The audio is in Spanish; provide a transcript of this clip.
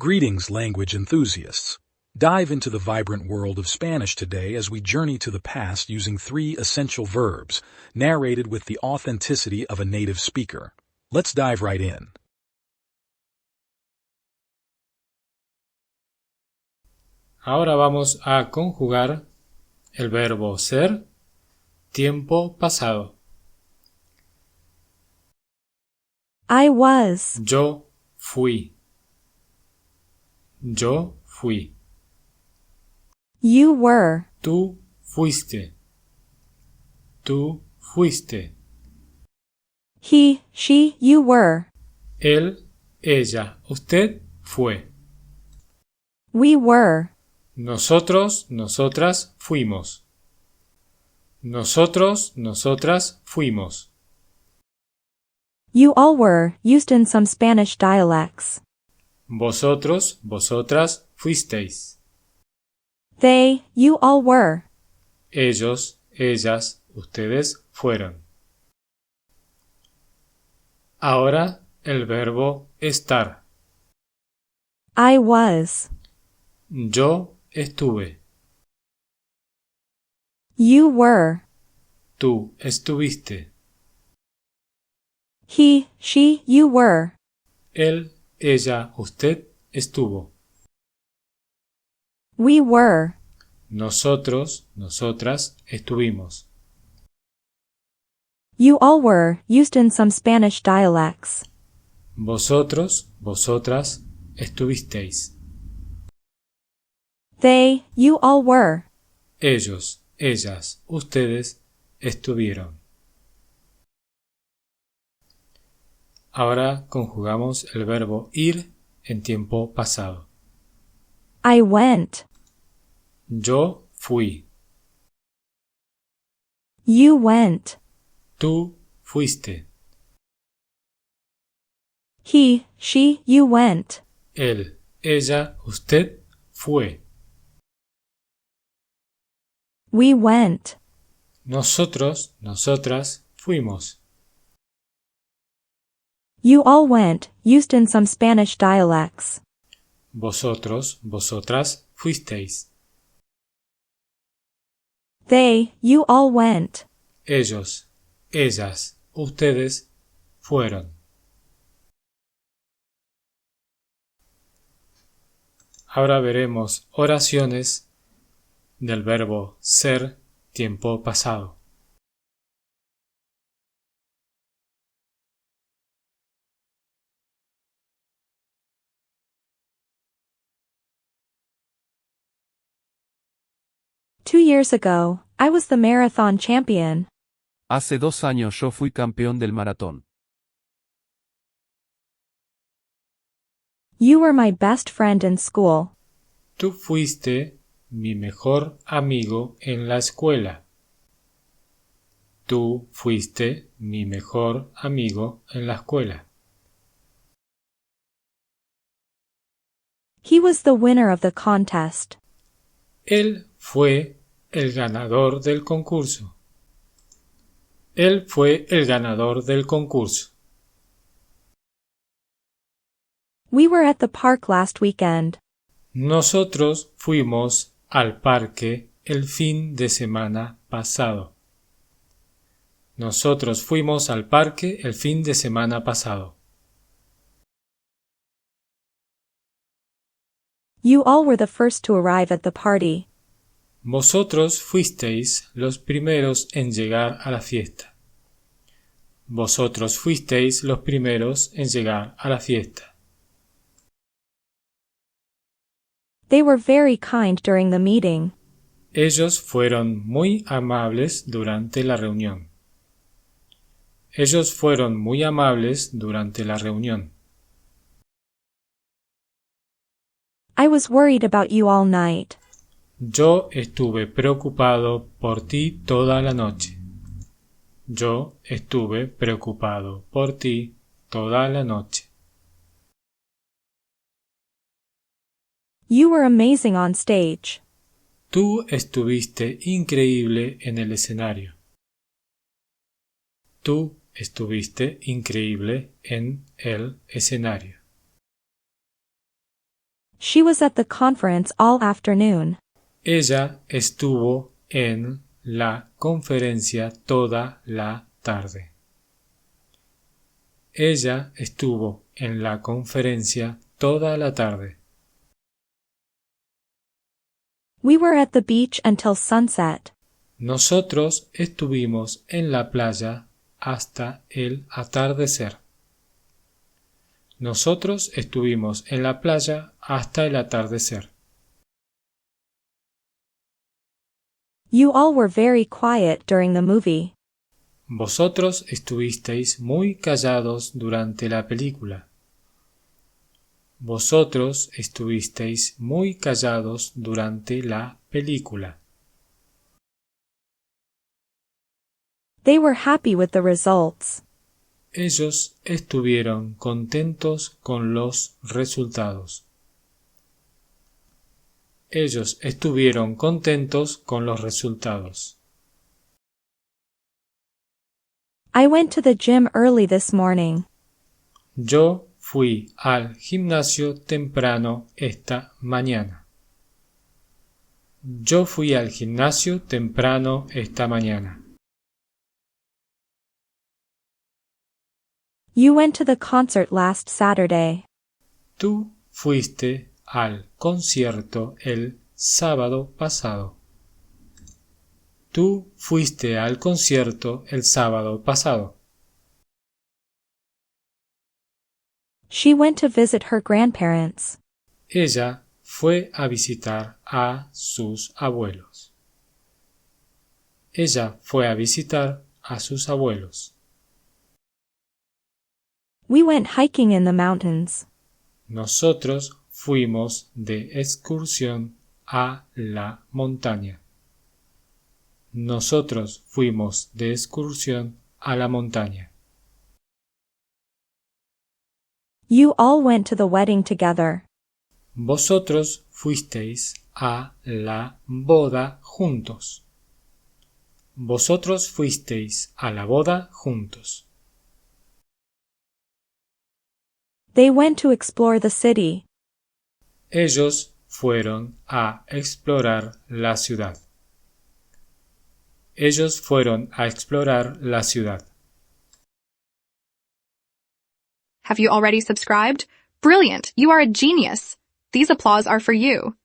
Greetings, language enthusiasts. Dive into the vibrant world of Spanish today as we journey to the past using 3 essential verbs, narrated with the authenticity of a native speaker. Let's dive right in. Ahora vamos a conjugar el verbo ser, tiempo pasado. I was. Yo fui. Yo fui. You were. Tú fuiste. Tú fuiste. He, she, you were. Él, ella, usted fue. We were. Nosotros, nosotras fuimos. Nosotros, nosotras fuimos. You all were, used in some Spanish dialects. Vosotros, vosotras fuisteis. They, you all were. Ellos, ellas, ustedes fueron. Ahora el verbo estar. I was. Yo estuve. You were. Tú estuviste. He, she, you were. Él, ella, usted estuvo. We were. Nosotros, nosotras estuvimos. You all were, used in some Spanish dialects. Vosotros, vosotras estuvisteis. They, you all were. Ellos, ellas, ustedes estuvieron. Ahora conjugamos el verbo ir en tiempo pasado. I went. Yo fui. You went. Tú fuiste. He, she, you went. Él, ella, usted fue. We went. Nosotros, nosotras fuimos. You all went, used in some Spanish dialects. Vosotros, vosotras fuisteis. They, you all went. Ellos, ellas, ustedes fueron. Ahora veremos oraciones del verbo ser, tiempo pasado. Two years ago, I was the marathon champion. Hace 2 años yo fui campeón del maratón. You were my best friend in school. Tú fuiste mi mejor amigo en la escuela. Tú fuiste mi mejor amigo en la escuela. He was the winner of the contest. Él fue el ganador del concurso. Él fue el ganador del concurso. We were at the park last weekend. Nosotros fuimos al parque el fin de semana pasado. Nosotros fuimos al parque el fin de semana pasado. You all were the first to arrive at the party. Vosotros fuisteis los primeros en llegar a la fiesta. Vosotros fuisteis los primeros en llegar a la fiesta. They were very kind during the meeting. Ellos fueron muy amables durante la reunión. Ellos fueron muy amables durante la reunión. I was worried about you all night. Yo estuve preocupado por ti toda la noche. Yo estuve preocupado por ti toda la noche. You were amazing on stage. Tú estuviste increíble en el escenario. Tú estuviste increíble en el escenario. She was at the conference all afternoon. Ella estuvo en la conferencia toda la tarde. Ella estuvo en la conferencia toda la tarde. We were at the beach until sunset. Nosotros estuvimos en la playa hasta el atardecer. Nosotros estuvimos en la playa hasta el atardecer. You all were very quiet during the movie. Vosotros estuvisteis muy callados durante la película. Vosotros estuvisteis muy callados durante la película. They were happy with the results. Ellos estuvieron contentos con los resultados. Ellos estuvieron contentos con los resultados. I went to the gym early this morning. Yo fui al gimnasio temprano esta mañana. Yo fui al gimnasio temprano esta mañana. You went to the concert last Saturday. Tú fuiste al concierto el sábado pasado. Tú fuiste al concierto el sábado pasado. She went to visit her grandparents. Ella fue a visitar a sus abuelos. Ella fue a visitar a sus abuelos. We went hiking in the mountains. Nosotros fuimos de excursión a la montaña. Nosotros fuimos de excursión a la montaña. You all went to the wedding together. Vosotros fuisteis a la boda juntos. Vosotros fuisteis a la boda juntos. They went to explore the city. Ellos fueron a explorar la ciudad. Ellos fueron a explorar la ciudad. Have you already subscribed? Brilliant! You are a genius! These applause are for you.